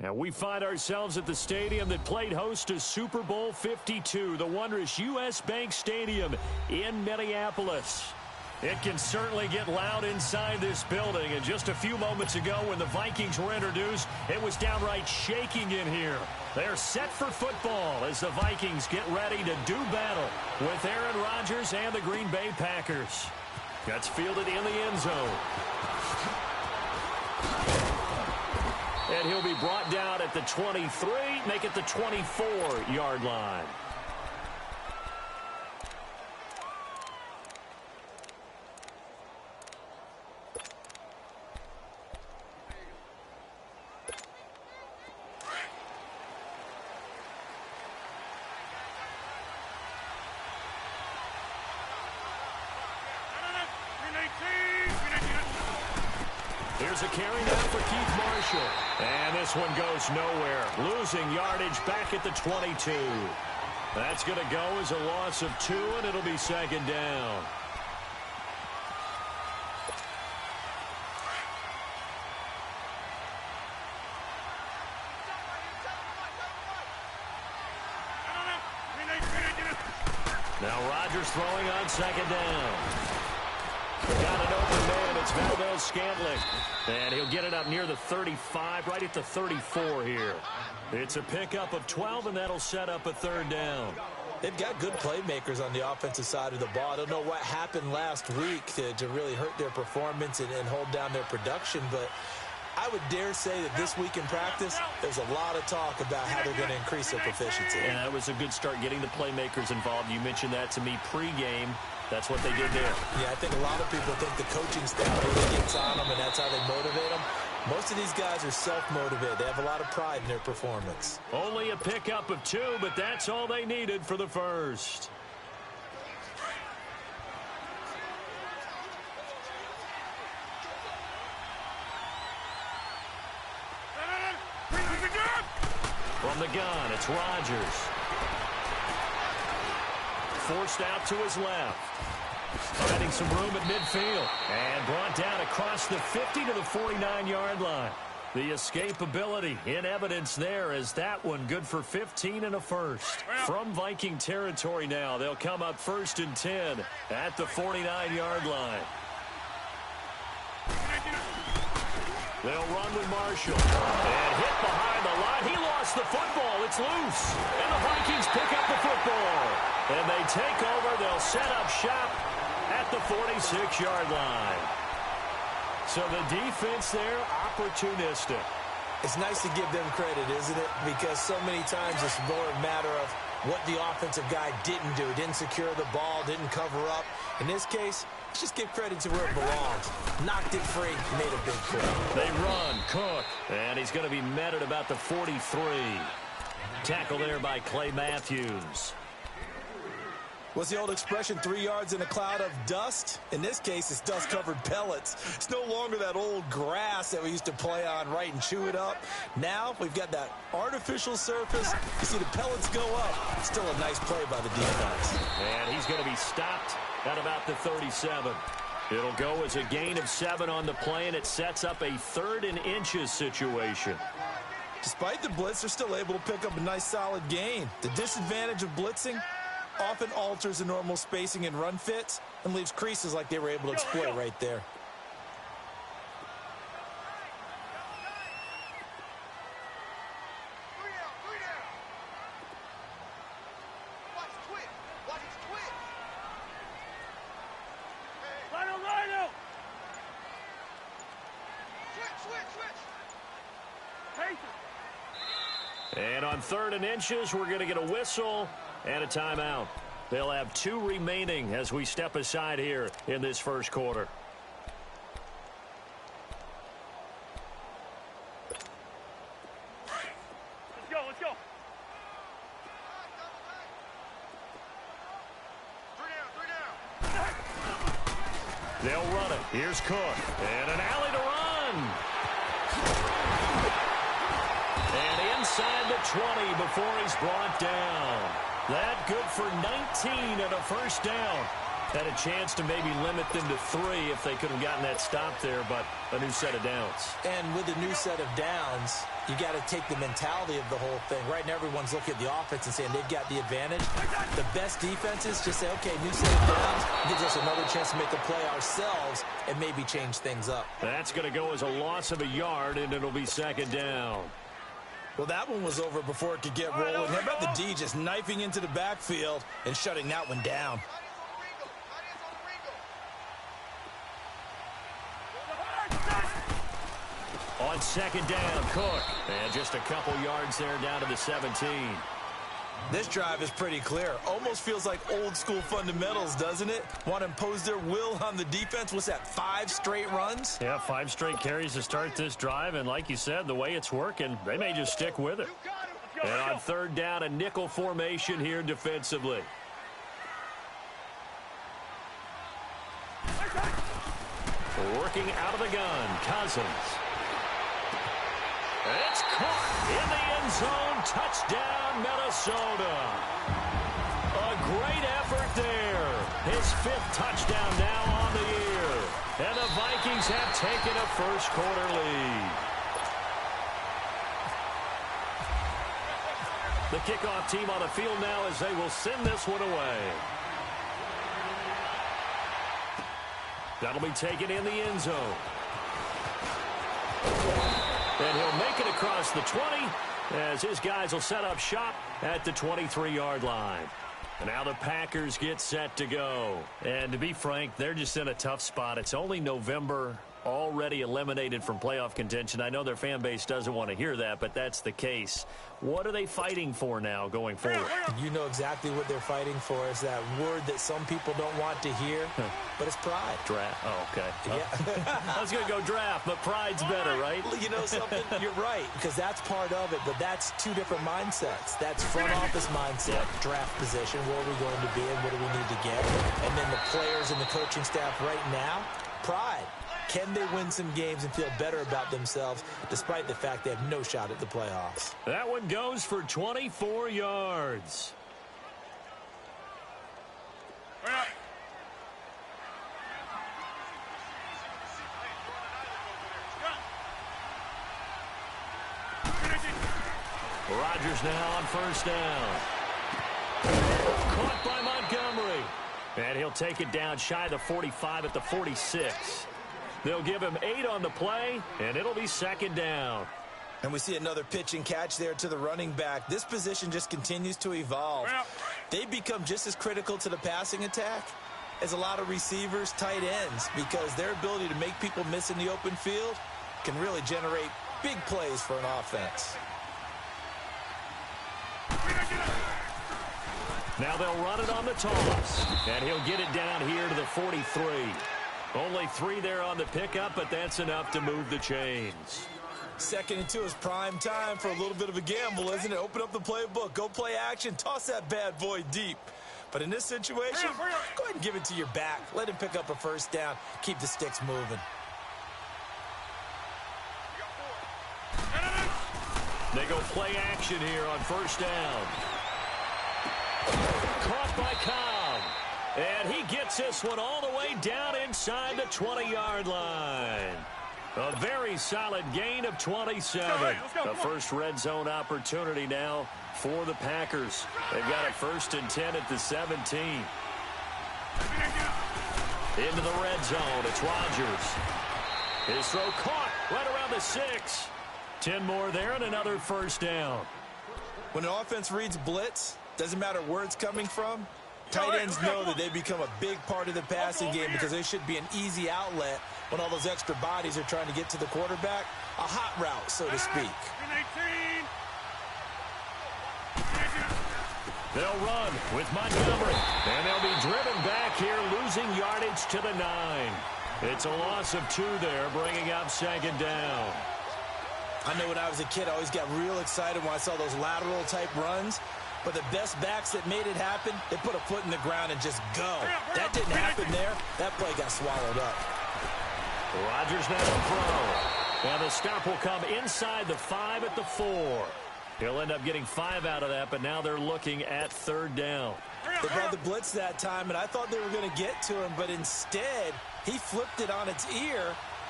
And we find ourselves at the stadium that played host to Super Bowl 52, the wondrous U.S. Bank Stadium in Minneapolis. It can certainly get loud inside this building. And just a few moments ago when the Vikings were introduced, it was downright shaking in here. They're set for football as the Vikings get ready to do battle with Aaron Rodgers and the Green Bay Packers. Gets fielded in the end zone. And he'll be brought down at the 23, make it the 24-yard line. Here's a carry now for Keith Marshall. And this one goes nowhere. Losing yardage back at the 22. That's going to go as a loss of 2, and it'll be second down. Now Rodgers throwing on second down. Got an open man. It's Valdez-Scantling. And he'll get it up near the 35, right at the 34 here. It's a pickup of 12, and that'll set up a third down. They've got good playmakers on the offensive side of the ball. I don't know what happened last week to really hurt their performance and hold down their production, but I would dare say that this week in practice, there's a lot of talk about how they're going to increase their proficiency. And that was a good start getting the playmakers involved. You mentioned that to me pregame. That's what they did there. Yeah, I think a lot of people think the coaching staff really gets on them, and that's how they motivate them. Most of these guys are self-motivated. They have a lot of pride in their performance. Only a pickup of 2, but that's all they needed for the first. From the gun, it's Rodgers. Forced out to his left. Finding some room at midfield. And brought down across the 50 to the 49-yard line. The escapability in evidence there as that one good for 15 and a first. From Viking territory now, they'll come up 1st and 10 at the 49-yard line. They'll run with Marshall. And hit behind the line. He lost the football. It's loose. And the Vikings pick up the football. And they take over. They'll set up shop at the 46-yard line. So the defense there, opportunistic. It's nice to give them credit, isn't it? Because so many times it's more a matter of what the offensive guy didn't do. Didn't secure the ball, didn't cover up. In this case, let's just give credit to where it belongs. Knocked it free, made a big play. They run, Cook, and he's going to be met at about the 43. Tackle there by Clay Matthews. What's the old expression, 3 yards in a cloud of dust? In this case, it's dust-covered pellets. It's no longer that old grass that we used to play on, right, and chew it up. Now we've got that artificial surface. You see the pellets go up. Still a nice play by the defense. And he's going to be stopped at about the 37. It'll go as a gain of 7 on the play, and it sets up a 3rd and inches situation. Despite the blitz, they're still able to pick up a nice, solid gain. The disadvantage of blitzing often alters the normal spacing and run fits and leaves creases like they were able to exploit right there. And on 3rd and inches, we're going to get a whistle and a timeout. They'll have 2 remaining as we step aside here in this first quarter. Let's go. 3 down. They'll run it. Here's Cook. And an alley to run. And inside the 20 before he's brought down. That good for 19 and a first down. Had a chance to maybe limit them to 3 if they could have gotten that stop there, but a new set of downs. And with a new set of downs, you got to take the mentality of the whole thing. Right now, everyone's looking at the offense and saying they've got the advantage. The best defenses just say, okay, new set of downs gives us another chance to make a play ourselves and maybe change things up. That's going to go as a loss of a yard, and it'll be second down. Well, that one was over before it could get rolling. How about the D just knifing into the backfield and shutting that one down? On second down, Cook. And just a couple yards there down to the 17. This drive is pretty clear. Almost feels like old school fundamentals, doesn't it? Want to impose their will on the defense. What's that, 5 straight runs? Yeah, 5 straight carries to start this drive. And like you said, the way it's working, they may just stick with it. And on third down, a nickel formation here defensively. Working out of the gun, Cousins. It's caught in the end zone. Touchdown, Minnesota. A great effort there. His 5th touchdown now on the year. And the Vikings have taken a first-quarter lead. The kickoff team on the field now as they will send this one away. That'll be taken in the end zone. And he'll make it across the 20 as his guys will set up shop at the 23-yard line. And now the Packers get set to go. And to be frank, they're just in a tough spot. It's only November, already eliminated from playoff contention. I know their fan base doesn't want to hear that, but that's the case. What are they fighting for now going forward? You know exactly what they're fighting for. Is that word that some people don't want to hear, but it's pride. Draft. Oh, okay. Yeah. I was going to go draft, but pride's better, right? Well, you know something? You're right, because that's part of it, but that's 2 different mindsets. That's front office mindset, draft position, where are we going to be and what do we need to get? And then the players and the coaching staff right now, pride. Can they win some games and feel better about themselves despite the fact they have no shot at the playoffs? That one goes for 24 yards. Rodgers now on first down. Caught by Montgomery. And he'll take it down shy of the 45 at the 46. They'll give him 8 on the play, and it'll be second down. And we see another pitch and catch there to the running back. This position just continues to evolve. They become just as critical to the passing attack as a lot of receivers, tight ends, because their ability to make people miss in the open field can really generate big plays for an offense. Now they'll run it on the toss, and he'll get it down here to the 43. Only 3 there on the pickup, but that's enough to move the chains. 2nd and 2 is prime time for a little bit of a gamble, isn't it? Open up the playbook, go play action, toss that bad boy deep. But in this situation, go ahead and give it to your back. Let him pick up a first down. Keep the sticks moving. They go play action here on first down. Caught by Cobb. And he gets this one all the way down inside the 20-yard line. A very solid gain of 27. The first red zone opportunity now for the Packers. They've got a 1st and 10 at the 17. Into the red zone. It's Rodgers. His throw caught right around the 6. 10 more there and another first down. When an offense reads blitz, doesn't matter where it's coming from, tight ends know that they become a big part of the passing game because they should be an easy outlet when all those extra bodies are trying to get to the quarterback. A hot route, so to speak. They'll run with Montgomery, and they'll be driven back here, losing yardage to the 9. It's a loss of 2 there, bringing up second down. I know when I was a kid, I always got real excited when I saw those lateral-type runs. But the best backs that made it happen, they put a foot in the ground and just go. That didn't happen there. That play got swallowed up. Rodgers now to throw. And the stop will come inside the 5 at the 4. He'll end up getting 5 out of that, but now they're looking at third down. They brought the blitz that time, and I thought they were going to get to him, but instead, he flipped it on its ear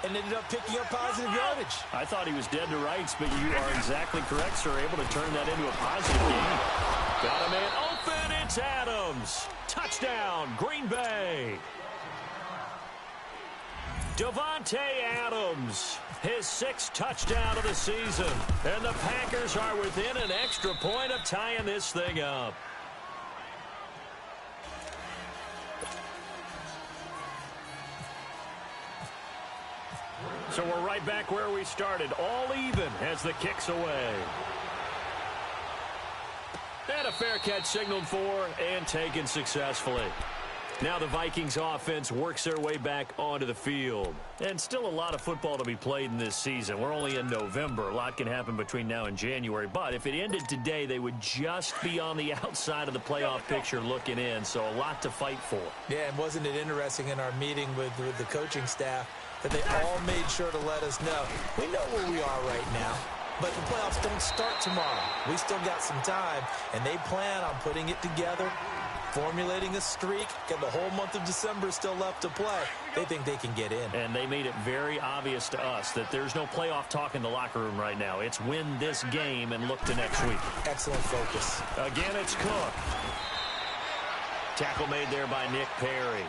and ended up picking up positive yardage. I thought he was dead to rights, but you are exactly correct, sir. Able to turn that into a positive game. Got a man open. It's Adams. Touchdown, Green Bay. Davante Adams, his 6th touchdown of the season. And the Packers are within an extra point of tying this thing up. So we're right back where we started, all even as the kick's away. And a fair catch signaled for and taken successfully. Now the Vikings offense works their way back onto the field. And still a lot of football to be played in this season. We're only in November. A lot can happen between now and January. But if it ended today, they would just be on the outside of the playoff picture looking in. So a lot to fight for. Yeah, and wasn't it interesting in our meeting with the coaching staff that they all made sure to let us know, we know where we are right now, but the playoffs don't start tomorrow. We still got some time, and they plan on putting it together, formulating a streak, got the whole month of December still left to play. They think they can get in. And they made it very obvious to us that there's no playoff talk in the locker room right now. It's win this game and look to next week. Excellent focus. Again, it's Cook. Tackle made there by Nick Perry.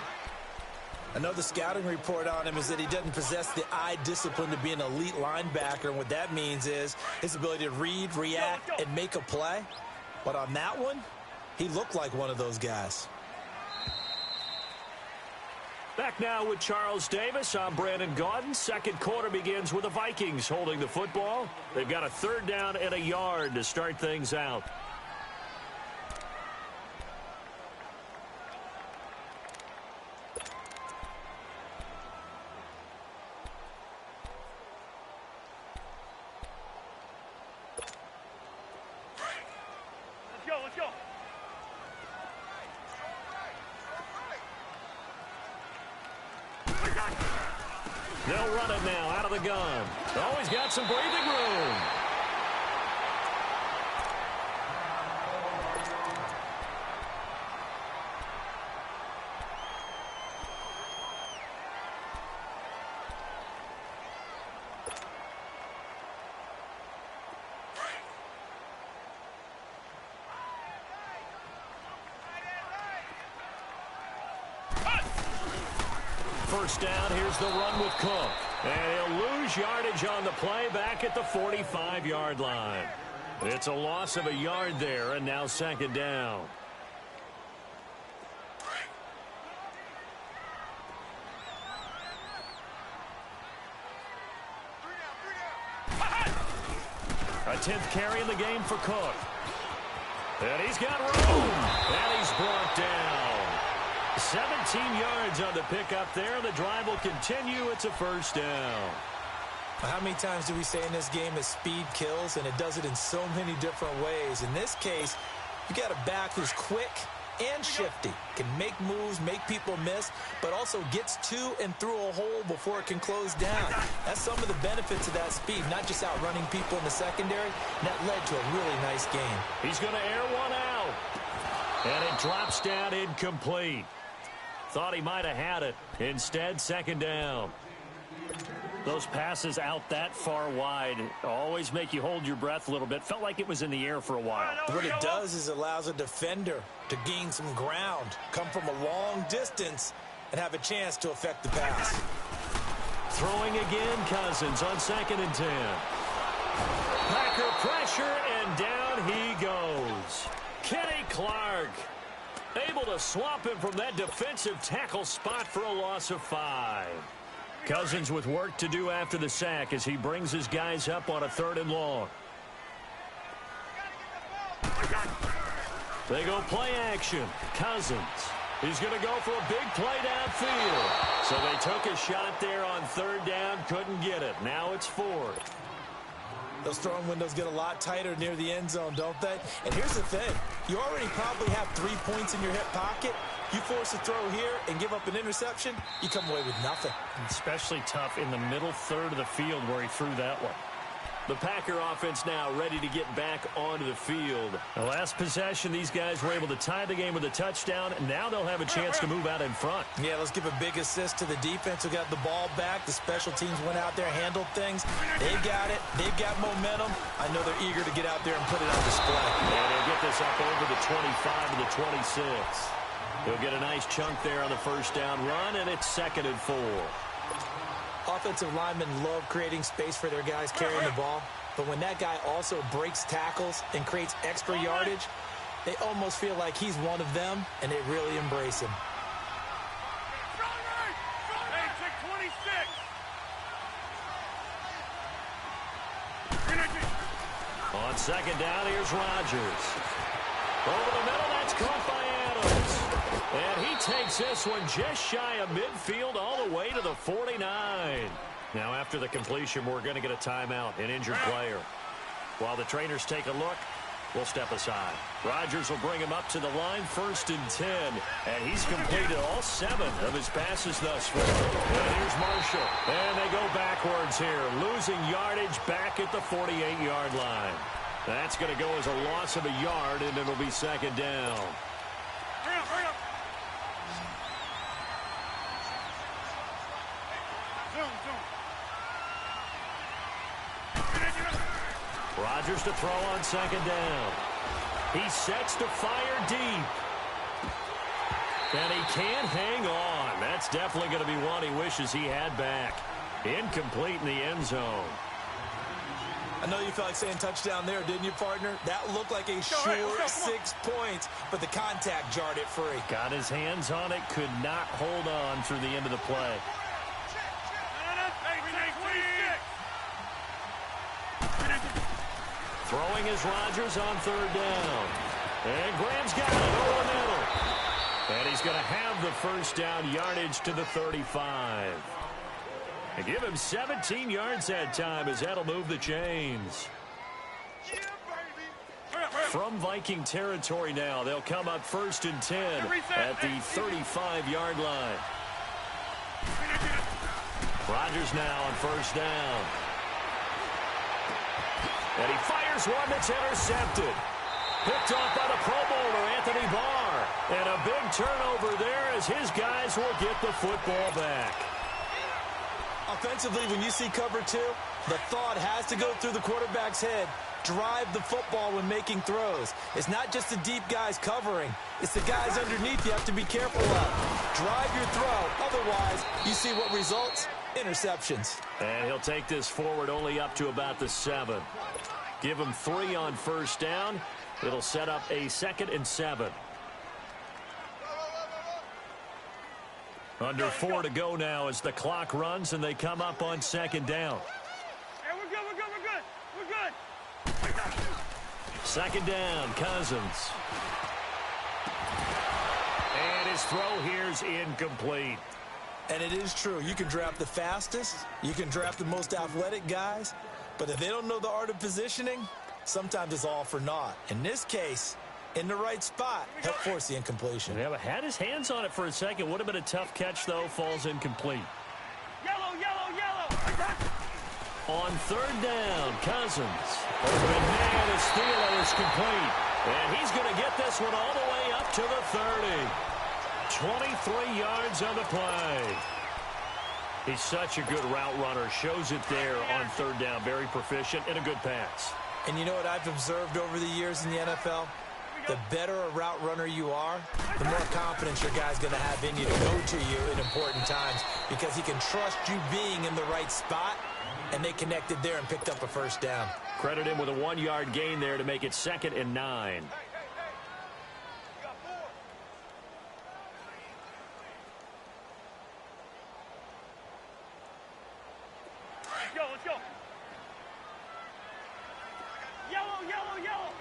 Another scouting report on him is that he doesn't possess the eye discipline to be an elite linebacker, and what that means is his ability to read, react, and make a play. But on that one, he looked like one of those guys. Back now with Charles Davis. I'm Brandon Gaudin. Second quarter begins with the Vikings holding the football. They've got a 3rd down and a yard to start things out. Let's go. They'll run it now out of the gun. Always got some breathing room. First down, here's the run with Cook. And he'll lose yardage on the play back at the 45-yard line. It's a loss of a yard there, and now 2nd down. A 10th carry in the game for Cook. And he's got room. And he's brought down. 17 yards on the pickup there. The drive will continue. It's a 1st down. How many times do we say in this game that speed kills, and it does it in so many different ways? In this case, you got a back who's quick and shifty, can make moves, make people miss, but also gets to and through a hole before it can close down. That's some of the benefits of that speed, not just outrunning people in the secondary. And that led to a really nice game. He's going to air one out. And it drops down incomplete. Thought he might have had it. Instead, 2nd down. Those passes out that far wide always make you hold your breath a little bit. Felt like it was in the air for a while. What it does is allows a defender to gain some ground, come from a long distance, and have a chance to affect the pass. Throwing again, Cousins on 2nd and 10. Packer pressure, and down he goes. Kenny Clark able to swamp him from that defensive tackle spot for a loss of 5. Cousins with work to do after the sack as he brings his guys up on a 3rd and long. They go play action. Cousins. He's going to go for a big play downfield. So they took a shot there on 3rd down, couldn't get it. Now it's 4th. Those throwing windows get a lot tighter near the end zone, don't they? And here's the thing. You already probably have 3 points in your hip pocket. You force a throw here and give up an interception, you come away with nothing. Especially tough in the middle 3rd of the field where he threw that one. The Packer offense now ready to get back onto the field. The last possession, these guys were able to tie the game with a touchdown. Now they'll have a chance to move out in front. Yeah, let's give a big assist to the defense who got the ball back. The special teams went out there, handled things. They got it. They've got momentum. I know they're eager to get out there and put it on display. And they'll get this up over the 25 to the 26. He'll get a nice chunk there on the first down run, and it's 2nd and 4. Offensive linemen love creating space for their guys carrying the ball, but when that guy also breaks tackles and creates extra yardage, they almost feel like he's one of them, and they really embrace him. Hey, check 26. On 2nd down, here's Rodgers. Over the middle, that's caught by Adams. And he takes this one just shy of midfield all the way to the 49. Now, after the completion, we're going to get a timeout, an injured player. While the trainers take a look, we'll step aside. Rodgers will bring him up to the line, 1st and 10. And he's completed all 7 of his passes thus far. And here's Marshall. And they go backwards here, losing yardage back at the 48-yard line. That's going to go as a loss of a yard, and it'll be 2nd down. Hurry up, hurry up. Rodgers to throw on 2nd down. He sets to fire deep. And he can't hang on. That's definitely going to be one he wishes he had back. Incomplete in the end zone. I know you felt like saying touchdown there, didn't you, partner? That looked like a sure 6 points, but the contact jarred it free. Got his hands on it, could not hold on through the end of the play. Throwing is Rodgers on 3rd down. And Graham's got it over the middle. And he's going to have the first down yardage to the 35. And give him 17 yards that time as that'll move the chains. From Viking territory now, they'll come up 1st and 10 at the 35-yard line. Rodgers now on 1st down. And he fires one that's intercepted. Picked off by the Pro Bowler, Anthony Barr. And a big turnover there as his guys will get the football back. Offensively, when you see cover 2, the thought has to go through the quarterback's head. Drive the football when making throws. It's not just the deep guys covering. It's the guys underneath you have to be careful of. Drive your throw. Otherwise, you see what results? Interceptions. And he'll take this forward only up to about the 7. Give him 3 on 1st down. It'll set up a 2nd and 7. Under 4 to go now as the clock runs and they come up on 2nd down. Hey, we're good. 2nd down, Cousins. And his throw here's incomplete. And it is true. You can draft the fastest. You can draft the most athletic guys. But if they don't know the art of positioning, sometimes it's all for naught. In this case, in the right spot, help force the incompletion. Yeah, but had his hands on it for a second. Would have been a tough catch, though. Falls incomplete. Yellow. On 3rd down, Cousins. Open man as Thielen is complete. And he's going to get this one all the way up to the 30. 23 yards on the play. He's such a good route runner. Shows it there on 3rd down. Very proficient and a good pass. And you know what I've observed over the years in the NFL? The better a route runner you are, the more confidence your guy's going to have in you to go to you in important times because he can trust you being in the right spot, and they connected there and picked up a 1st down. Credit him with a 1-yard gain there to make it 2nd and 9. Let's go. Yellow.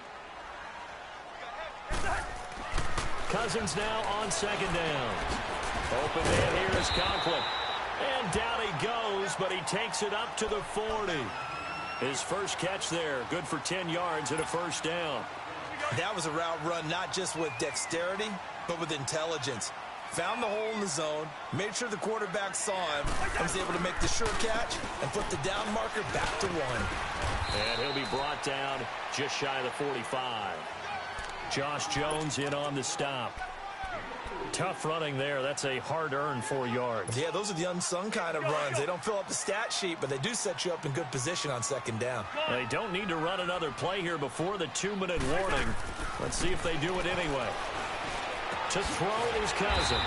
Cousins now on 2nd down. Open man here is Conklin. And down he goes, but he takes it up to the 40. His first catch there, good for 10 yards and a 1st down. That was a route run not just with dexterity, but with intelligence. Found the hole in the zone, made sure the quarterback saw him, and was able to make the sure catch and put the down marker back to 1. And he'll be brought down just shy of the 45. Josh Jones in on the stop. Tough running there. That's a hard-earned 4 yards. Yeah, those are the unsung kind of runs. They don't fill up the stat sheet, but they do set you up in good position on second down. They don't need to run another play here before the 2-minute warning. Let's see if they do it anyway. To throw is Cousins.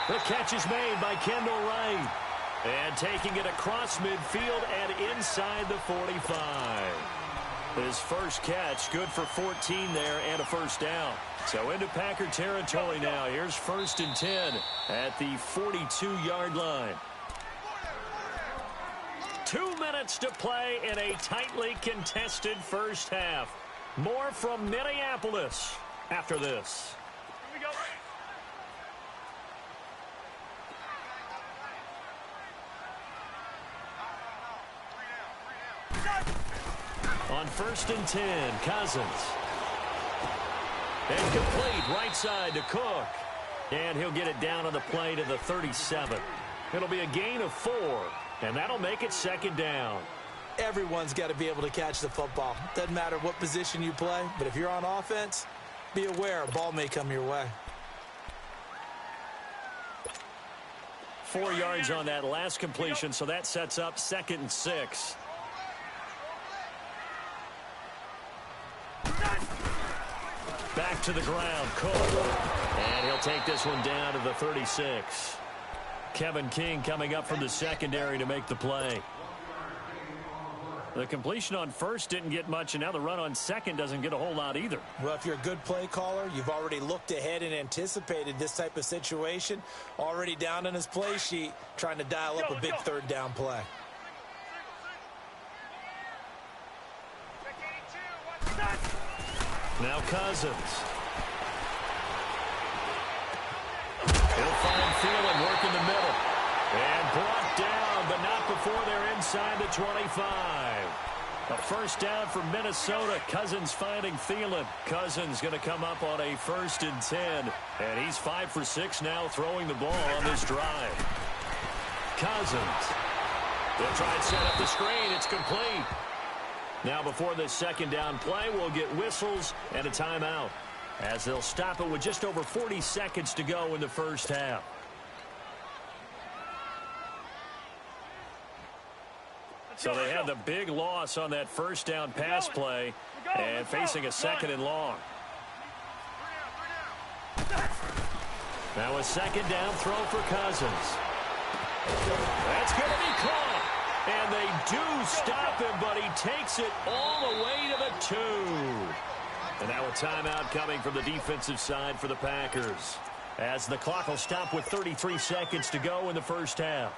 The catch is made by Kendall Wright. And taking it across midfield and inside the 45. His first catch, good for 14 there and a first down. So into Packer territory now. Here's 1st and 10 at the 42-yard line. 2 minutes to play in a tightly contested first half. More from Minneapolis after this. Here we go. On 1st and 10, Cousins. And complete right side to Cook. And he'll get it down on the play to the 37. It'll be a gain of 4, and that'll make it 2nd down. Everyone's got to be able to catch the football. Doesn't matter what position you play, but if you're on offense, be aware a ball may come your way. 4 yards on that last completion, so that sets up 2nd and 6. Back to the ground, Cook. And he'll take this one down to the 36. Kevin King coming up from the secondary to make the play. The completion on 1st didn't get much, and now the run on 2nd doesn't get a whole lot either. Well, if you're a good play caller, you've already looked ahead and anticipated this type of situation. Already down in his play sheet, trying to dial up a big 3rd down play. Now Cousins. He'll find Thielen working the middle. And brought down, but not before they're inside the 25. A first down for Minnesota. Cousins finding Thielen. Cousins going to come up on a 1st and 10. And he's 5 for 6 now throwing the ball on this drive. Cousins. They'll try and set up the screen. It's complete. Now before this 2nd down play, we'll get whistles and a timeout, as they'll stop it with just over 40 seconds to go in the first half. So they had the big loss on that 1st down pass play and facing a 2nd and long. Now a 2nd down throw for Cousins. That's going to be caught. And they do stop him, but he takes it all the way to the 2. And now a timeout coming from the defensive side for the Packers, as the clock will stop with 33 seconds to go in the first half.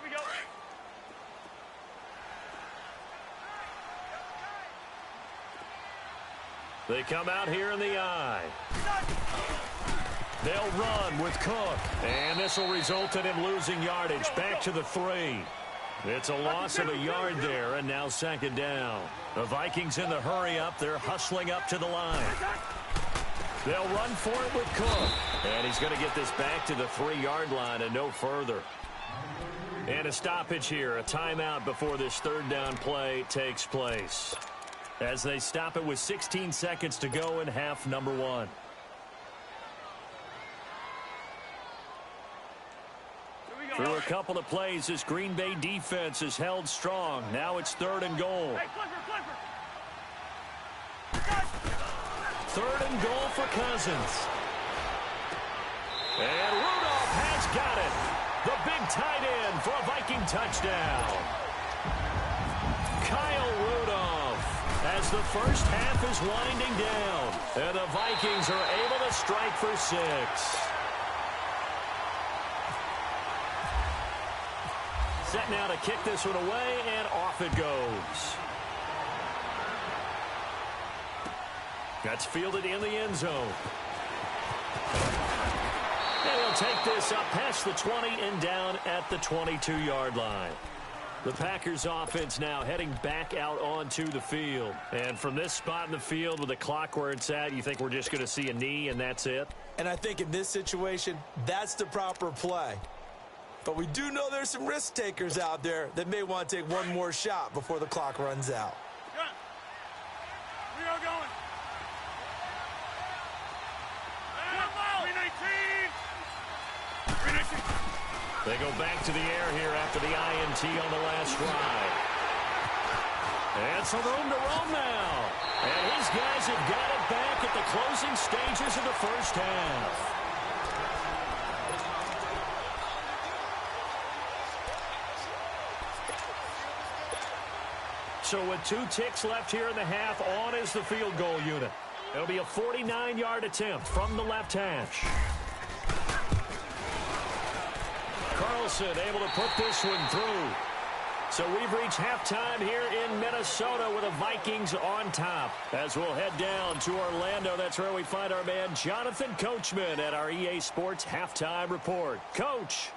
Here we go. They come out here in the eye. They'll run with Cook. And this will result in him losing yardage back to the 3. It's a loss of a yard there, and now 2nd down. The Vikings in the hurry up. They're hustling up to the line. They'll run for it with Cook. And he's going to get this back to the 3-yard line and no further. And a stoppage here, a timeout before this 3rd down play takes place, as they stop it with 16 seconds to go in half number 1. Through a couple of plays, this Green Bay defense is held strong. Now it's 3rd and goal. Hey, Clifford. 3rd and goal for Cousins. And Rudolph has got it. The big tight end for a Viking touchdown. Kyle Rudolph, as the first half is winding down, and the Vikings are able to strike for 6. Set now to kick this one away, and off it goes. That's fielded in the end zone. And he'll take this up past the 20 and down at the 22-yard line. The Packers offense now heading back out onto the field. And from this spot in the field with the clock where it's at, you think we're just going to see a knee and that's it? And I think in this situation, that's the proper play. But we do know there's some risk takers out there that may want to take one more shot before the clock runs out. We are going. They go back to the air here after the INT on the last drive. And some room to roam now. And his guys have got it back at the closing stages of the first half. So with 2 ticks left here in the half, on is the field goal unit. It'll be a 49-yard attempt from the left hash. Carlson able to put this one through. So we've reached halftime here in Minnesota with the Vikings on top. As we'll head down to Orlando, that's where we find our man Jonathan Coachman at our EA Sports Halftime Report. Coach.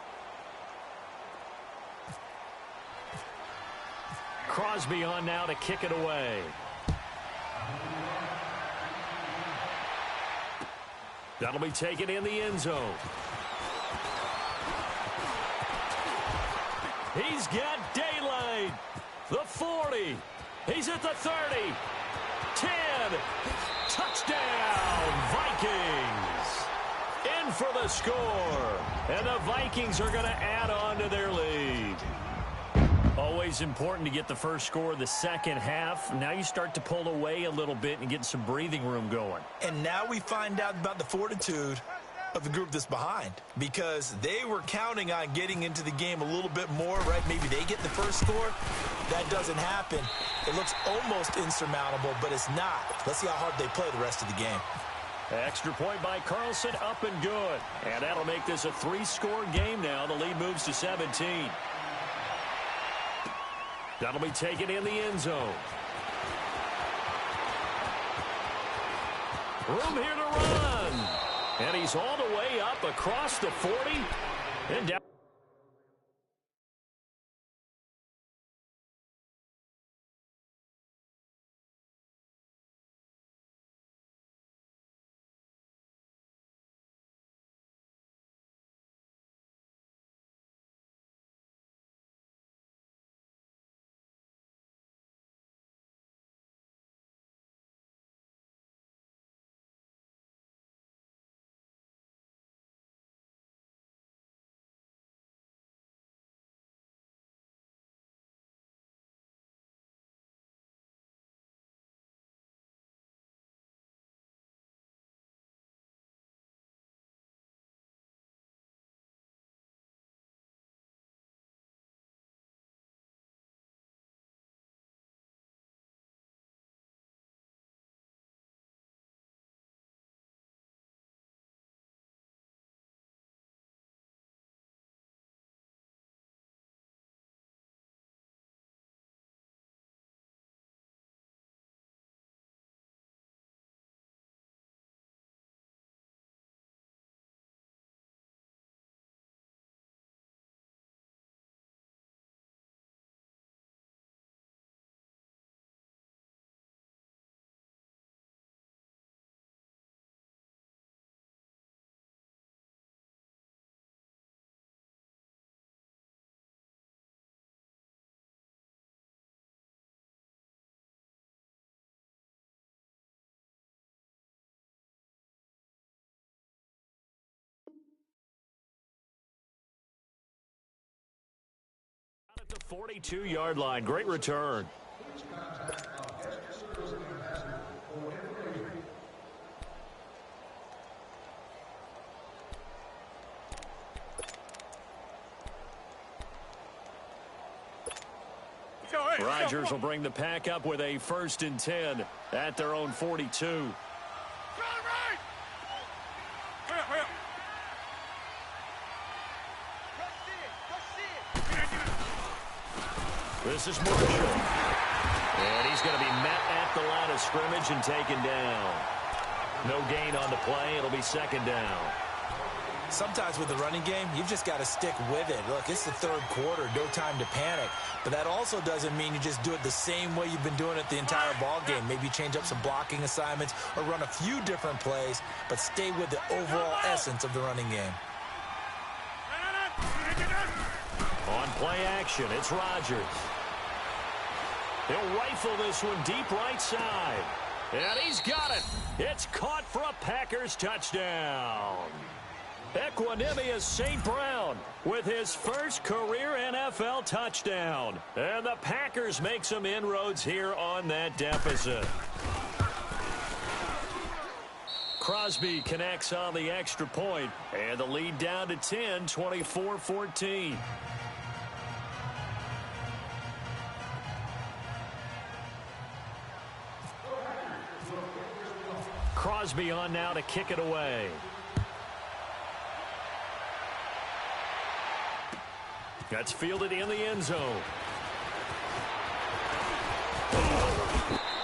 Crosby on now to kick it away. That'll be taken in the end zone. He's got daylight. The 40. He's at the 30. 10. Touchdown, Vikings. In for the score. And the Vikings are going to add on to their lead. Always important to get the first score of the second half. Now you start to pull away a little bit and get some breathing room going. And now we find out about the fortitude of the group that's behind, because they were counting on getting into the game a little bit more, right? Maybe they get the first score. That doesn't happen. It looks almost insurmountable, but it's not. Let's see how hard they play the rest of the game. Extra point by Carlson, up and good. And that'll make this a 3-score game now. The lead moves to 17. That'll be taken in the end zone. Room here to run. And he's all the way up across the 40 and down. At the 42-yard line. Great return. Rodgers will bring the pack up with a 1st and 10 at their own 42. This is Marshall. And he's going to be met at the line of scrimmage and taken down. No gain on the play. It'll be 2nd down. Sometimes with the running game, you've just got to stick with it. Look, it's the third quarter, no time to panic. But that also doesn't mean you just do it the same way you've been doing it the entire ball game. Maybe change up some blocking assignments or run a few different plays, but stay with the overall essence of the running game. On play action, it's Rodgers. He'll rifle this one deep right side. And he's got it. It's caught for a Packers touchdown. Equanimous St. Brown with his first career NFL touchdown. And the Packers make some inroads here on that deficit. Crosby connects on the extra point, and the lead down to 10, 24-14. Crosby on now to kick it away. That's fielded in the end zone.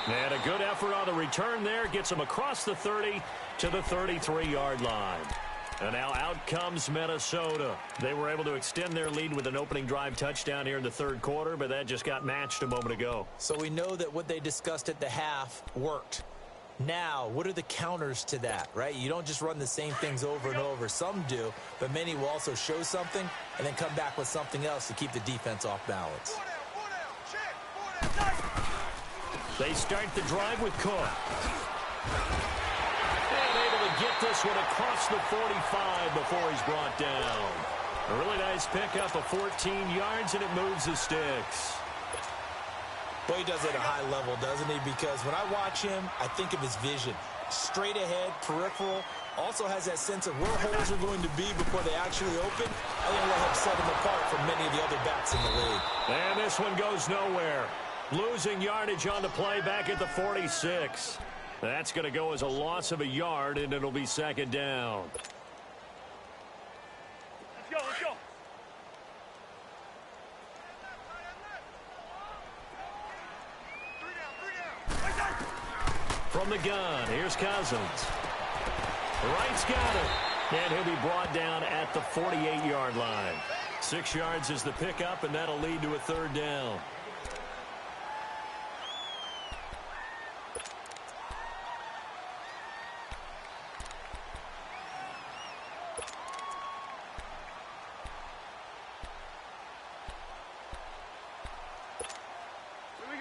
And a good effort on the return there. Gets him across the 30 to the 33-yard line. And now out comes Minnesota. They were able to extend their lead with an opening drive touchdown here in the third quarter, but that just got matched a moment ago. So we know that what they discussed at the half worked. Now, what are the counters to that, right? You don't just run the same things over and over. Some do, but many will also show something and then come back with something else to keep the defense off balance. They start the drive with Cook. And able to get this one across the 45 before he's brought down. A really nice pickup of 14 yards, and it moves the sticks. Boy, he does it at a high level, doesn't he? Because when I watch him, I think of his vision. Straight ahead, peripheral, also has that sense of where holes are going to be before they actually open. I think will help set him apart from many of the other backs in the league. And this one goes nowhere. Losing yardage on the play back at the 46. That's going to go as a loss of a yard, and it'll be second down. Let's go, let's go. From the gun, here's Cousins. Wright's got it. And he'll be brought down at the 48-yard line. 6 yards is the pickup, and that'll lead to a third down.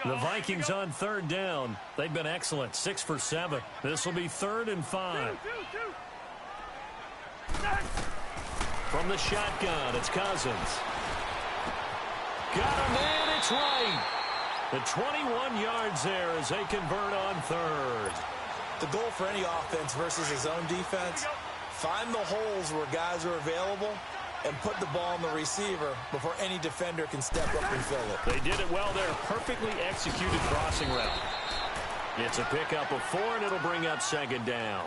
The Vikings on third down. They've been excellent. 6 for 7. This will be 3rd and 5. From the shotgun, it's Cousins. Got him in. It's right. The 21 yards there as they convert on third. The goal for any offense versus his own defense, find the holes where guys are available and put the ball on the receiver before any defender can step up and fill it. They did it well there. Perfectly executed crossing route. It's a pickup of 4, and it'll bring up second down.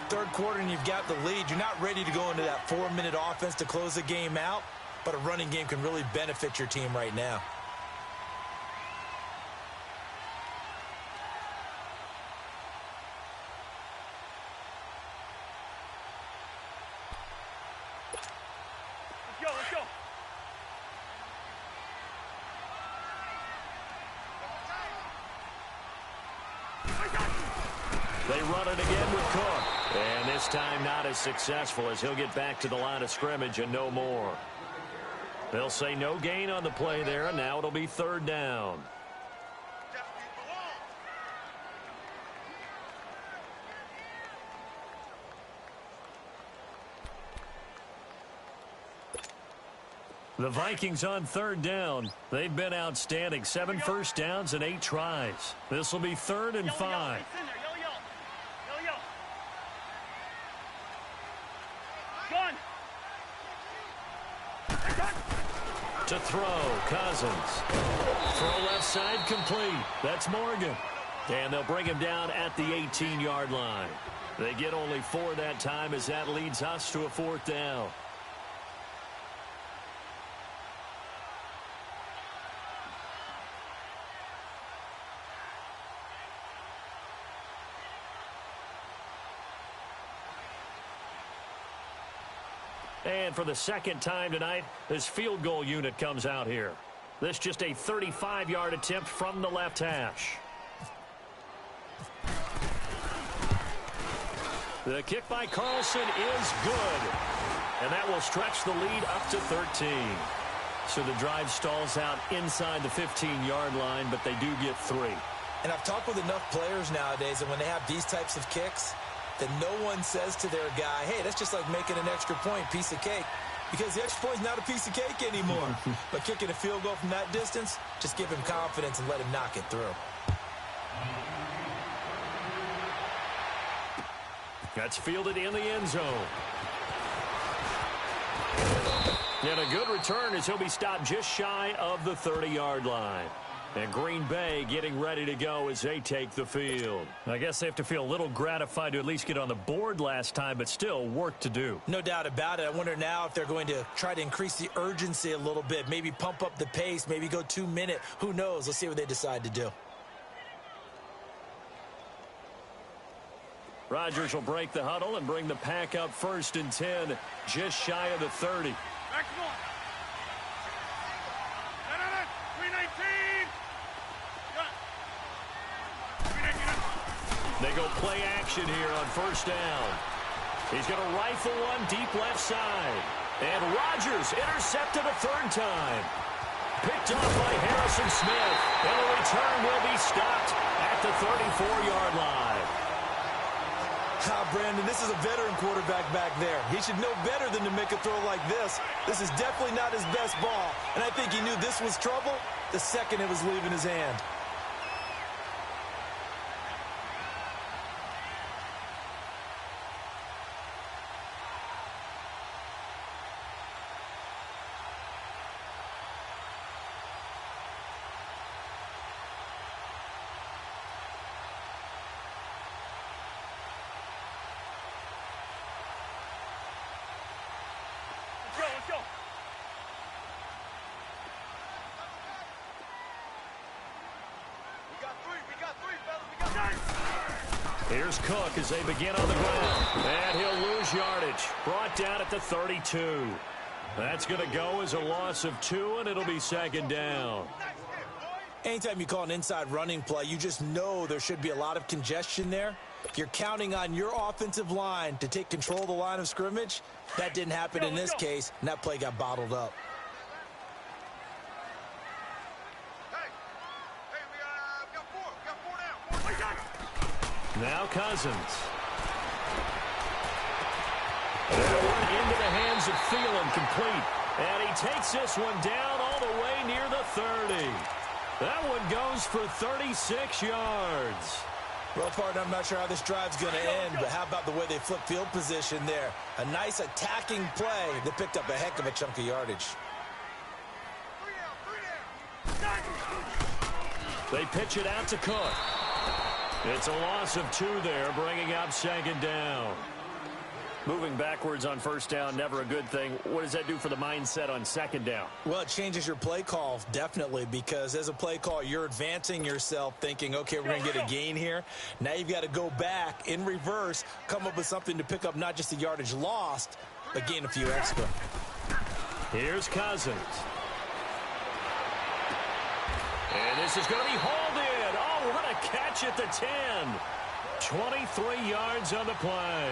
Third quarter, and you've got the lead. You're not ready to go into that 4-minute offense to close the game out, but a running game can really benefit your team right now. They run it again with Cook. And this time not as successful as he'll get back to the line of scrimmage and no more. They'll say no gain on the play there, and now it'll be third down. The Vikings on third down. They've been outstanding. 7 first downs and 8 tries. This will be 3rd and 5. To throw, Cousins. Throw left side complete. That's Morgan. And they'll bring him down at the 18-yard line. They get only 4 that time as that leads us to a 4th down. And for the second time tonight, this field goal unit comes out here. This just a 35-yard attempt from the left hash. The kick by Carlson is good. And that will stretch the lead up to 13. So the drive stalls out inside the 15-yard line, but they do get 3. And I've talked with enough players nowadays, and when they have these types of kicks, that no one says to their guy, hey, that's just like making an extra point, piece of cake. Because the extra point is not a piece of cake anymore. But kicking a field goal from that distance, just give him confidence and let him knock it through. That's fielded in the end zone. And a good return as he'll be stopped just shy of the 30-yard line. And Green Bay getting ready to go as they take the field. I guess they have to feel a little gratified to at least get on the board last time, but still work to do. No doubt about it. I wonder now if they're going to try to increase the urgency a little bit, maybe pump up the pace, maybe go 2-minute. Who knows? Let's see what they decide to do. Rodgers will break the huddle and bring the pack up 1st and 10, just shy of the 30. Back to one. 319. They go play action here on 1st down. He's going to rifle one deep left side. And Rodgers intercepted a 3rd time. Picked off by Harrison Smith. And the return will be stopped at the 34-yard line. Brandon, this is a veteran quarterback back there. He should know better than to make a throw like this. This is definitely not his best ball. And I think he knew this was trouble the second it was leaving his hand. Let's go. We got three, fellas. Here's Cook as they begin on the ground. And he'll lose yardage. Brought down at the 32. That's going to go as a loss of 2, and it'll be 2nd down. Anytime you call an inside running play, you just know there should be a lot of congestion there. You're counting on your offensive line to take control of the line of scrimmage. That didn't happen in this case, and that play got bottled up. We got 4 down. Now Cousins. One into the hands of Thielen, complete. And he takes this one down all the way near the 30. That one goes for 36 yards. Well, partner, I'm not sure how this drive's going to end, but how about the way they flip field position there? A nice attacking play that picked up a heck of a chunk of yardage. They pitch it out to Cook. It's a loss of 2 there, bringing up 2nd down. Moving backwards on 1st down, never a good thing. What does that do for the mindset on 2nd down? Well, it changes your play call, definitely, because as a play call, you're advancing yourself thinking, okay, we're going to get a gain here. Now you've got to go back in reverse, come up with something to pick up not just the yardage lost, but gain a few extra. Here's Cousins. And this is going to be hauled in. Oh, what a catch at the 10. 23 yards on the play.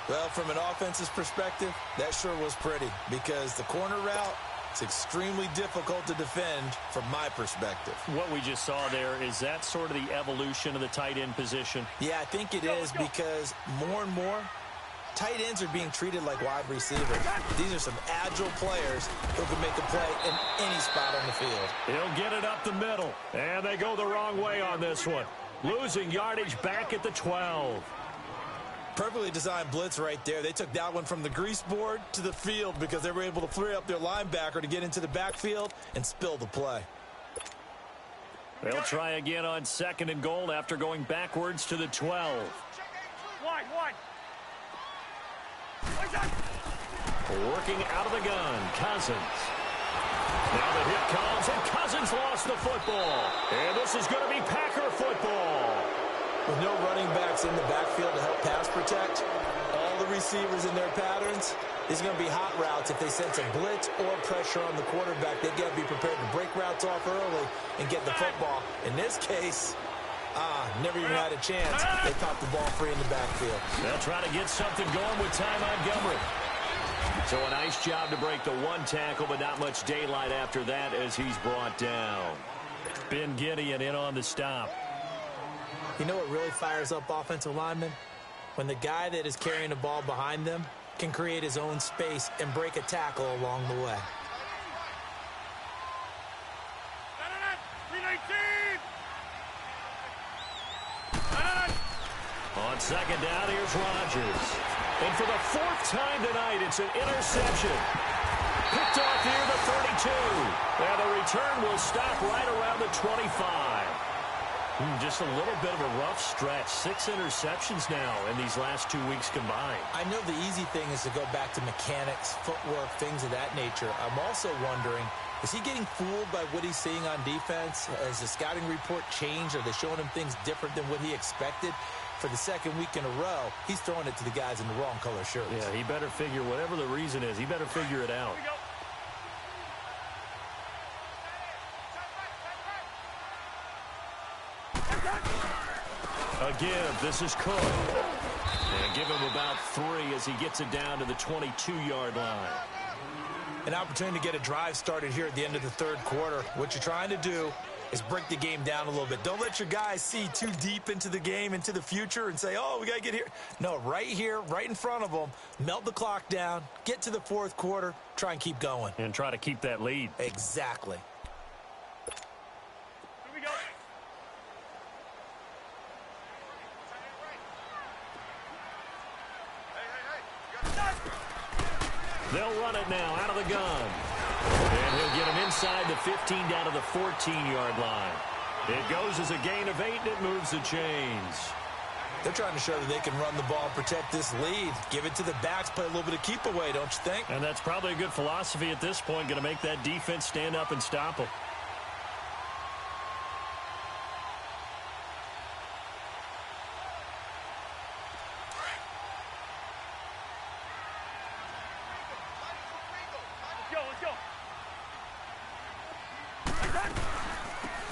Well, from an offense's perspective, that sure was pretty because the corner route is extremely difficult to defend from my perspective. What we just saw there, is that sort of the evolution of the tight end position? Yeah, I think it is because more and more, tight ends are being treated like wide receivers. These are some agile players who can make a play in any spot on the field. He'll get it up the middle, and they go the wrong way on this one. Losing yardage back at the 12. Perfectly designed blitz right there. They took that one from the grease board to the field because they were able to free up their linebacker to get into the backfield and spill the play. They'll try again on 2nd and goal after going backwards to the 12. Wide. Working out of the gun, Cousins. Now the hit comes, and Cousins lost the football. And this is going to be Packer football. With no running backs in the backfield to help pass protect, all the receivers in their patterns, These are going to be hot routes. If they sense a blitz or pressure on the quarterback, they've got to be prepared to break routes off early and get the football. In this case, never even had a chance. They popped the ball free in the backfield. They'll try to get something going with Ty Montgomery. So a nice job to break the one tackle, but not much daylight after that as he's brought down. Ben Gideon in on the stop. You know what really fires up offensive linemen? When the guy that is carrying the ball behind them can create his own space and break a tackle along the way. On second down, here's Rodgers. And for the fourth time tonight, it's an interception. Picked off near the 32. And the return will stop right around the 25. Just a little bit of a rough stretch. 6 interceptions now in these last 2 weeks combined. I know the easy thing is to go back to mechanics, footwork, things of that nature. I'm also wondering, is he getting fooled by what he's seeing on defense? Has the scouting report changed? Are they showing him things different than what he expected? For the second week in a row, he's throwing it to the guys in the wrong color shirts. Yeah, he better figure, whatever the reason is, he better figure it out. Again, this is Cook. And give him about 3 as he gets it down to the 22-yard line. An opportunity to get a drive started here at the end of the third quarter. What you're trying to do is break the game down a little bit. Don't let your guys see too deep into the game, into the future, and say, oh, we got to get here. No, right here, right in front of them, melt the clock down, get to the fourth quarter, try and keep going. And try to keep that lead. Exactly. Here we go. They'll run it now out of the gun. And he'll get him inside the 15 down to the 14-yard line. It goes as a gain of 8, and it moves the chains. They're trying to show that they can run the ball, protect this lead, give it to the backs, play a little bit of keep away, don't you think? And that's probably a good philosophy at this point, going to make that defense stand up and stop them.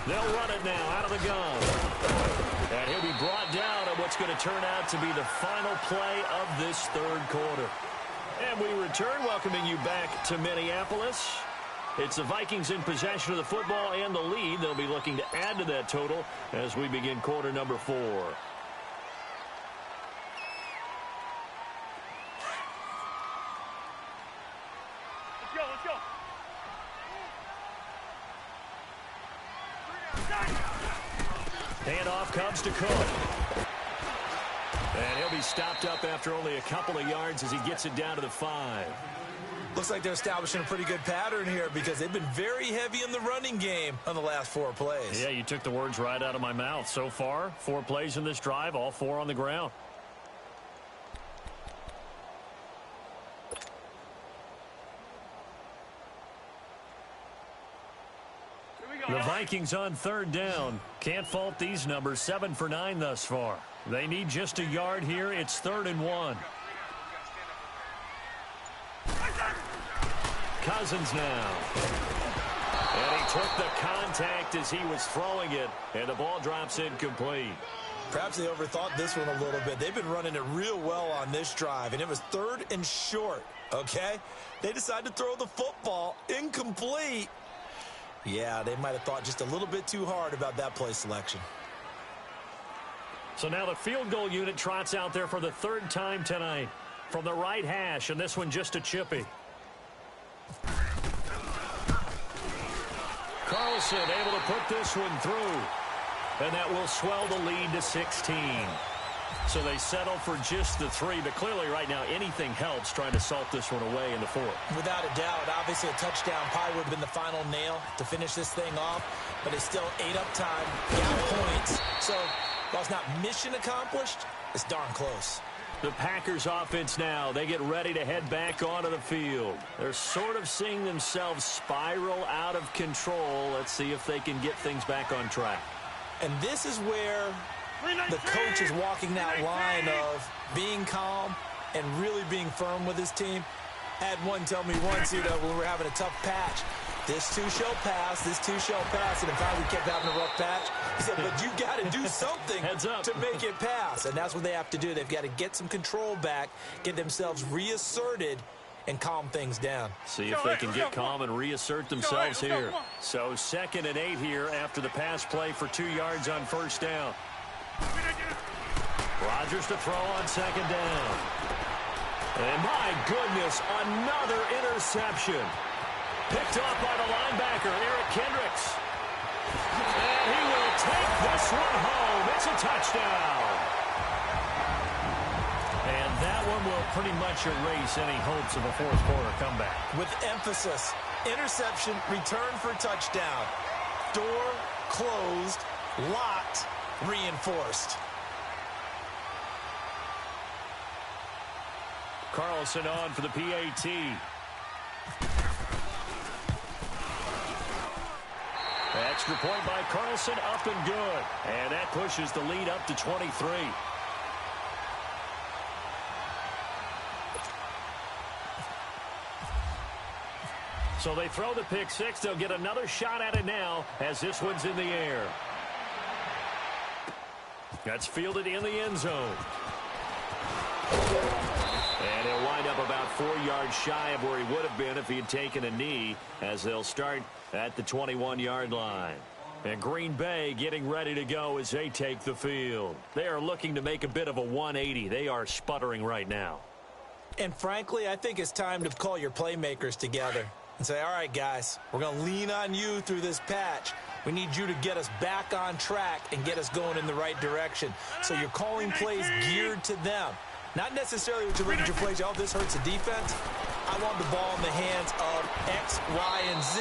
They'll run it now out of the gun. And he'll be brought down at what's going to turn out to be the final play of this third quarter. And we return, welcoming you back to Minneapolis. It's the Vikings in possession of the football and the lead. They'll be looking to add to that total as we begin quarter number 4. Let's go. Handoff comes to Cook. And he'll be stopped up after only a couple of yards as he gets it down to the 5. Looks like they're establishing a pretty good pattern here because they've been very heavy in the running game on the last 4 plays. Yeah, you took the words right out of my mouth. So far, 4 plays in this drive, all 4 on the ground. The Vikings on third down. Can't fault these numbers. 7 for 9 thus far. They need just a yard here. It's 3rd and 1. Cousins now. And he took the contact as he was throwing it. And the ball drops incomplete. Perhaps they overthought this one a little bit. They've been running it real well on this drive, and it was 3rd and short, okay? They decided to throw the football incomplete. Yeah, they might have thought just a little bit too hard about that play selection. So now the field goal unit trots out there for the 3rd time tonight from the right hash, and this one just a chippy. Carlson able to put this one through, and that will swell the lead to 16. So they settle for just the 3, but clearly right now anything helps trying to salt this one away in the 4th. Without a doubt, obviously a touchdown probably would have been the final nail to finish this thing off, but it's still 8 up time, got points. So while it's not mission accomplished, it's darn close. The Packers offense now, they get ready to head back onto the field. They're sort of seeing themselves spiral out of control. Let's see if they can get things back on track. And this is where the coach is walking that line of being calm and really being firm with his team. Had one tell me once, when we were having a tough patch, this too shall pass, this too shall pass. And in fact, we kept having a rough patch. He said, but you got to do something to make it pass. And that's what they have to do. They've got to get some control back, get themselves reasserted, and calm things down. See if they can get calm and reassert themselves here. So 2nd and 8 here after the pass play for 2 yards on first down. Rodgers to throw on 2nd down. And my goodness, another interception. Picked off by the linebacker, Eric Kendricks. And he will take this one home. It's a touchdown. And that one will pretty much erase any hopes of a fourth quarter comeback. With emphasis, interception, return for touchdown. Door closed, locked, reinforced. Carlson on for the PAT. Extra point by Carlson, up and good. And that pushes the lead up to 23. So they throw the pick six. They'll get another shot at it now as this one's in the air. That's fielded in the end zone. And he'll wind up about 4 yards shy of where he would have been if he had taken a knee, as they'll start at the 21-yard line. And Green Bay getting ready to go as they take the field. They are looking to make a bit of a 180. They are sputtering right now. And frankly, I think it's time to call your playmakers together and say, all right, guys, we're going to lean on you through this patch. We need you to get us back on track and get us going in the right direction. So you're calling plays geared to them. Not necessarily what you look at your plays, oh, this hurts the defense. I want the ball in the hands of X, Y, and Z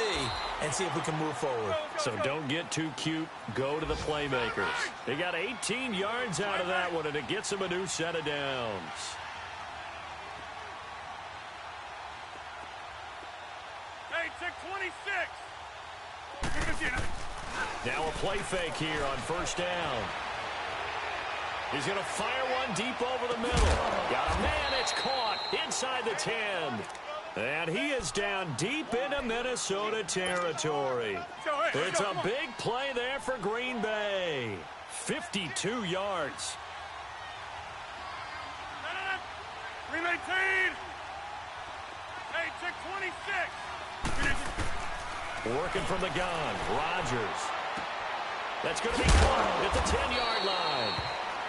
and see if we can move forward. So don't get too cute. Go to the playmakers. They got 18 yards out of that one, and it gets them a new set of downs. Hey, check 26. Now a play fake here on first down. He's going to fire one deep over the middle. Got a man, it's caught inside the 10. And he is down deep into Minnesota territory. It's a big play there for Green Bay. 52 yards. Remain. Hey, check 26. Working from the gun, Rodgers. That's going to be caught at the 10-yard line.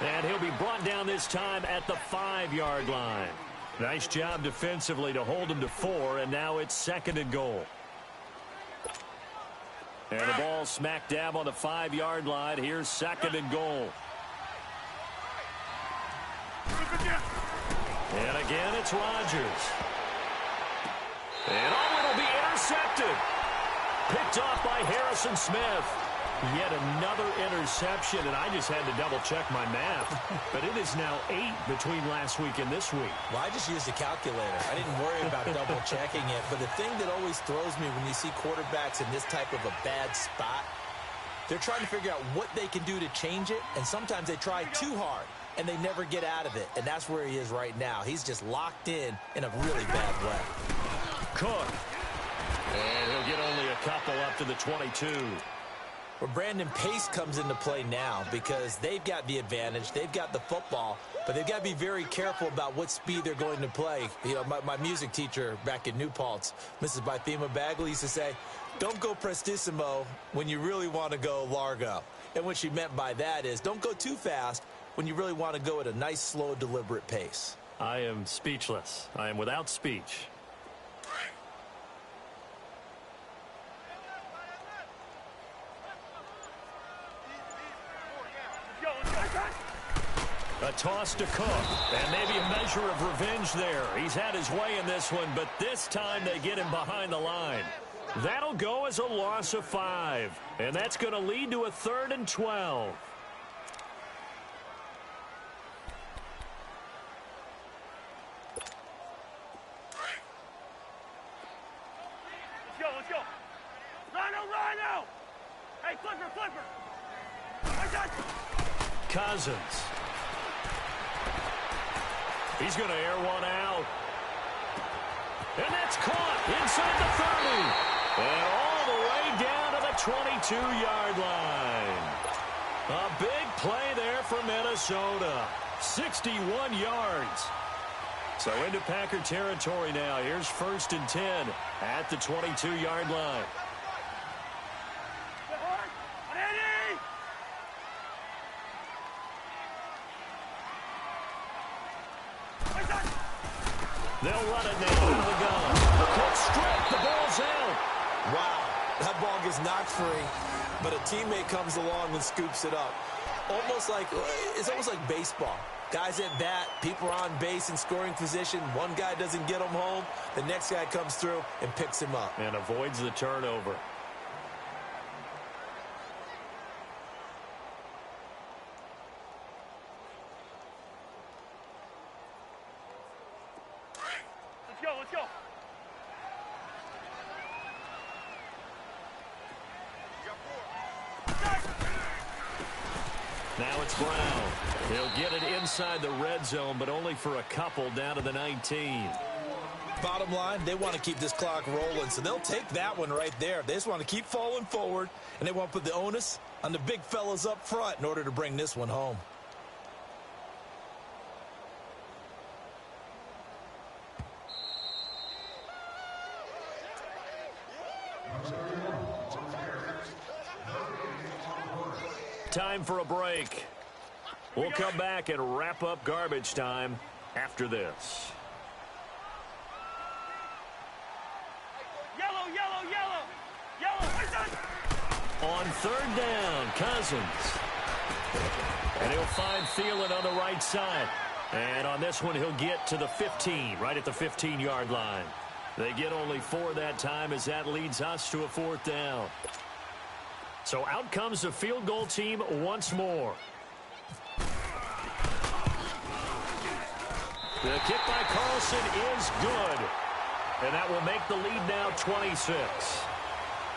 And he'll be brought down this time at the 5-yard line. Nice job defensively to hold him to 4, and now it's 2nd and goal. And the ball smack dab on the 5-yard line. Here's 2nd and goal. And again, it's Rodgers. And it'll be intercepted. Picked off by Harrison Smith. Yet another interception, and I just had to double-check my math. But it is now 8 between last week and this week. Well, I just used a calculator. I didn't worry about double-checking it. But the thing that always throws me when you see quarterbacks in this type of a bad spot, they're trying to figure out what they can do to change it, and sometimes they try too hard, and they never get out of it. And that's where he is right now. He's just locked in a really bad way. Cook. And he'll get only a couple up to the 22. Well, Brandon, pace comes into play now because they've got the advantage. They've got the football, but they've got to be very careful about what speed they're going to play. You know, my music teacher back in New Paltz, Mrs. Bythema Bagley, used to say, don't go prestissimo when you really want to go largo. And what she meant by that is don't go too fast when you really want to go at a nice, slow, deliberate pace. I am speechless. I am without speech. A toss to Cook, and maybe a measure of revenge there. He's had his way in this one, but this time they get him behind the line. That'll go as a loss of 5, and that's going to lead to a 3rd and 12. Let's go. Rhino! Hey, flipper! I got you. Cousins. He's going to air one out. And that's caught inside the 30. And all the way down to the 22-yard line. A big play there for Minnesota. 61 yards. So into Packer territory now. Here's 1st and 10 at the 22-yard line. They'll run it now out of the gun. The quick strike, the ball's out. Wow, that ball gets knocked free, but a teammate comes along and scoops it up. It's almost like baseball. Guys at bat, people are on base in scoring position. One guy doesn't get him home. The next guy comes through and picks him up. And avoids the turnover. Let's go. Now it's Brown. He'll get it inside the red zone, but only for a couple down to the 19. Bottom line, they want to keep this clock rolling, so they'll take that one right there. They just want to keep falling forward, and they want to put the onus on the big fellas up front in order to bring this one home. Time for a break. We'll come back and wrap up garbage time after this. Yellow. On 3rd down, Cousins. And he'll find Thielen on the right side. And on this one, he'll get to the 15, right at the 15-yard line. They get only 4 that time as that leads us to a 4th down. So out comes the field goal team once more. The kick by Carlson is good. And that will make the lead now 26.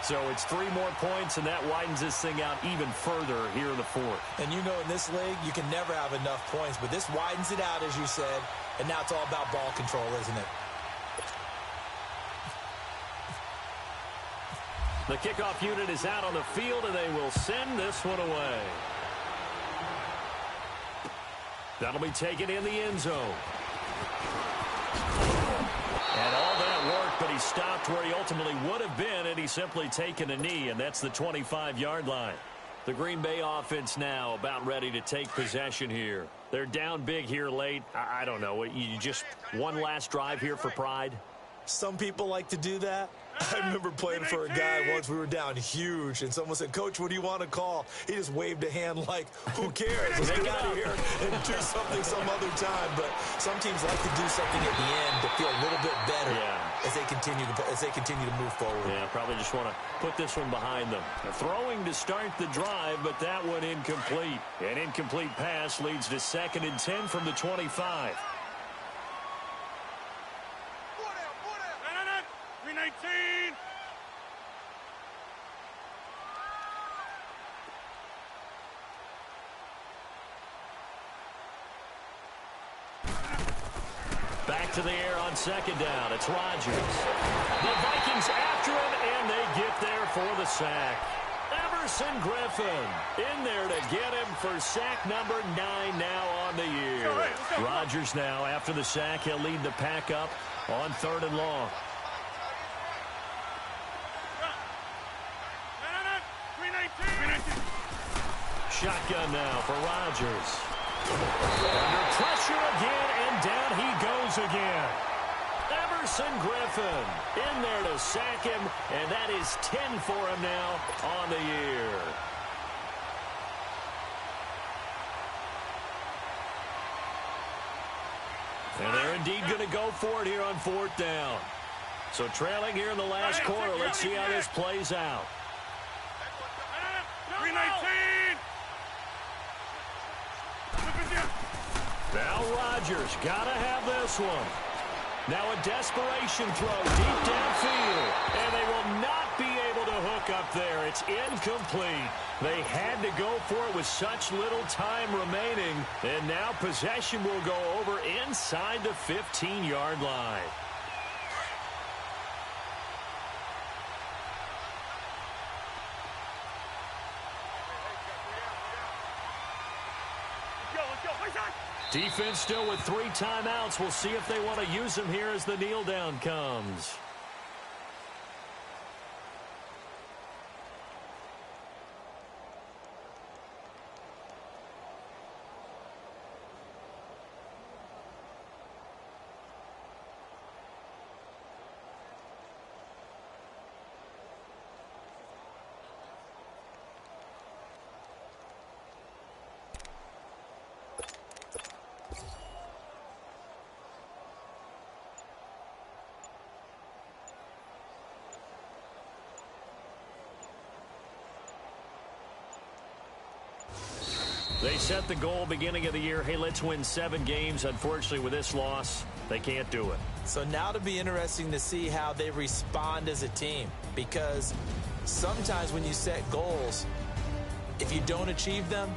So it's 3 more points, and that widens this thing out even further here in the 4th. And you know in this league, you can never have enough points, but this widens it out, as you said, and now it's all about ball control, isn't it? The kickoff unit is out on the field, and they will send this one away. That'll be taken in the end zone. And all that worked, but he stopped where he ultimately would have been, and he's simply taken a knee, and that's the 25-yard line. The Green Bay offense now about ready to take possession here. They're down big here late. I don't know. You just one last drive here for pride? Some people like to do that. I remember playing for a guy once. We were down huge, and someone said, "Coach, what do you want to call?" He just waved a hand like, "Who cares? Let's get out of here and do something some other time." But some teams like to do something at the end to feel a little bit better as they continue to move forward. Yeah, probably just want to put this one behind them. Throwing to start the drive, but that one incomplete. An incomplete pass leads to 2nd and 10 from the 25. 319. Back to the air on 2nd down. It's Rodgers. The Vikings after him, and they get there for the sack. Everson Griffin in there to get him for sack number 9 now on the year. Rodgers now after the sack. He'll lead the pack up on 3rd and long. Shotgun now for Rodgers. Under pressure again, and down he goes again. Everson Griffin in there to sack him, and that is 10 for him now on the year. And they're indeed going to go for it here on 4th down. So trailing here in the last quarter. Let's see how this plays out. 319. Now Rodgers got to have this one. Now a desperation throw deep downfield. And they will not be able to hook up there. It's incomplete. They had to go for it with such little time remaining. And now possession will go over inside the 15-yard line. Defense still with 3 timeouts. We'll see if they want to use them here as the kneel down comes. They set the goal beginning of the year. Hey, let's win 7 games. Unfortunately, with this loss, they can't do it. So now it'll be interesting to see how they respond as a team, because sometimes when you set goals, if you don't achieve them,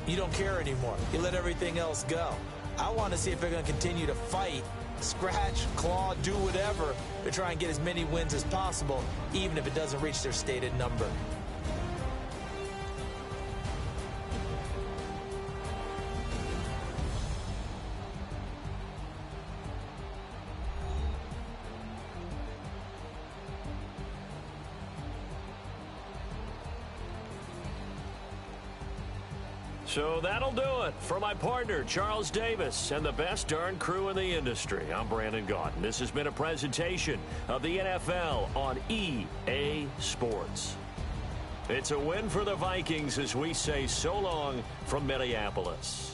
you don't care anymore. You let everything else go. I want to see if they're going to continue to fight, scratch, claw, do whatever to try and get as many wins as possible, even if it doesn't reach their stated number. So that'll do it for my partner, Charles Davis, and the best darn crew in the industry. I'm Brandon Gaudin. This has been a presentation of the NFL on EA Sports. It's a win for the Vikings as we say so long from Minneapolis.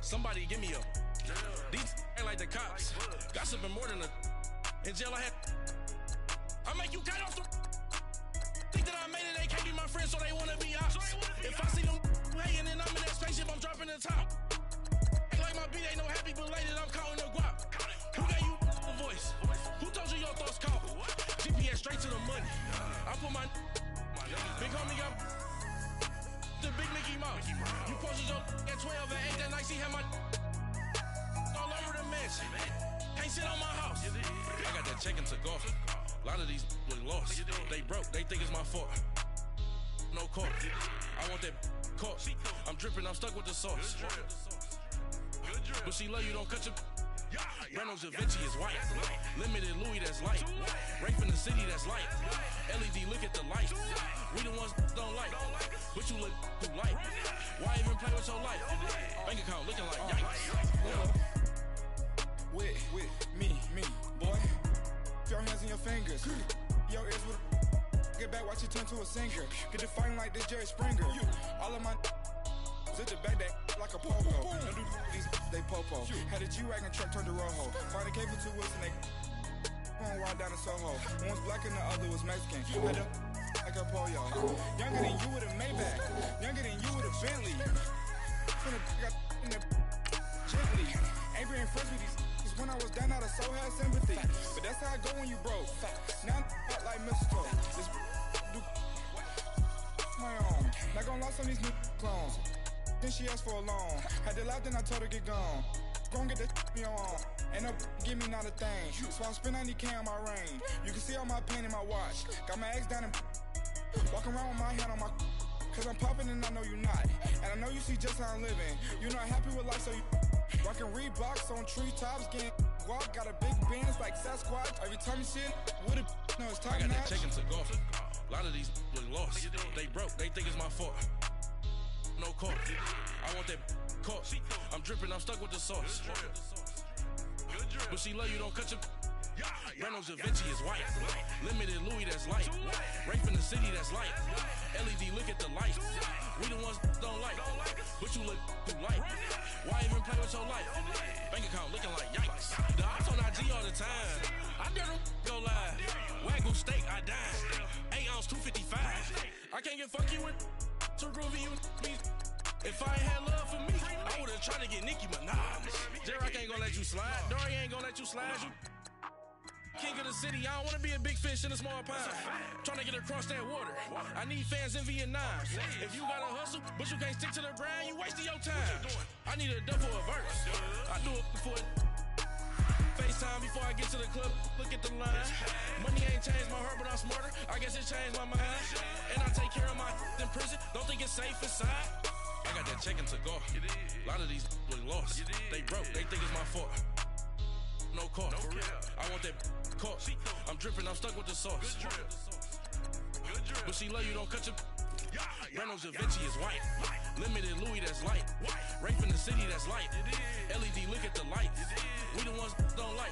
Somebody give me a. These ain't like the cops. Gossiping more than a. In jail I had. I make you cut off the. Think that I made it, they can't be my friends, so they wanna be ops. If I see them hanging and I'm in that spaceship, I'm dropping the top. Ain't like my beat ain't no happy belated, I'm counting the guap. Who gave you the voice? Who told you your thoughts count? GPS straight to the money. I put my big homie got the big Mickey Mouse. You posted your at 12 and 8 that night, she had my all over the mansion. Can't sit on my house. I got that check into golf. A lot of these really lost. They broke, they think it's my fault. No court. I want that court. I'm dripping, I'm stuck with the sauce. But she love you, don't cut your. Reynolds Da Vinci is white. Limited Louis, that's light. Rape in the city, that's light. LED, look at the light. We the ones don't like. But you look too light. Why even play with your life? Bank account looking like yikes. With me, boy. Your hands in your fingers. Your ears with get back, watch it turn to a singer. Get it fighting like this Jerry Springer. All of my at the back that like a pogo. Don't do these they popo. Had a G-Wagon truck turned to Rojo. Find a cable to us and they going wild down in Soho. One was black and the other was Mexican. Had a like a pollo. Younger than you with a Maybach. Younger than you with a Bentley. Finna got in the gently. Ain't being friends with these. When I was down, I so had sympathy. But that's how I go when you broke. Now I'm like mistletoe. This do my own. Not gonna lost on these new clones. Then she asked for a loan. Had to laugh, then I told her get gone. Gon' get that me on. Ain't no give me not a thing. So I spend 90K on my ring. You can see all my pain in my watch. Got my ex down and walking around with my hand on my Cause I'm popping and I know you not. And I know you see just how I'm living. You're not happy with life, so you rockin' Reeboks on treetops, getting walk. Got a big bands like Sasquatch. Every time you see it, with a no, it's top I got notch. that check into golf. A lot of these look lost. They broke, they think it's my fault. No call. I want that caught. I'm dripping, I'm stuck with the sauce. But she love you, don't cut your. Reynolds Da Vinci is white. Limited Louis, that's light. Rape in the city, that's light. LED, look at the light. We the ones don't like. But you look too light. Why even play with your life? Bank account looking like yikes. The ops on IG all the time. I dare them go live. Wagyu steak, I dine. 8 ounce, 255. I can't get fuck you with too groovy you me. If I ain't had love for me, I would've tried to get Nicki Minaj. J-Rock ain't gonna let you slide. Dory ain't gonna let you slide. You king of the city, I don't wanna be a big fish in a small pond. Trying to get across that water. I need fans in Vietnam. If you gotta hustle, but you can't stick to the grind, you wasting your time. I need a dub for a verse. I do it for it. FaceTime before I get to the club, look at the line. Money ain't changed my heart, but I'm smarter. I guess it changed my mind. And I take care of my in prison. Don't think it's safe inside. I got that check into golf. A lot of these look lost. They broke, they think it's my fault. No call. I want that caught. I'm dripping, I'm stuck with the sauce. But she love you, don't cut your. Reynolds Da Vinci is white. Limited Louis, that's light. Rape in the city, that's light. LED, look at the light. We the ones don't like.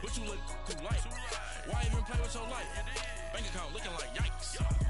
But you look too light. Why even play with your life? Bank account looking like yikes.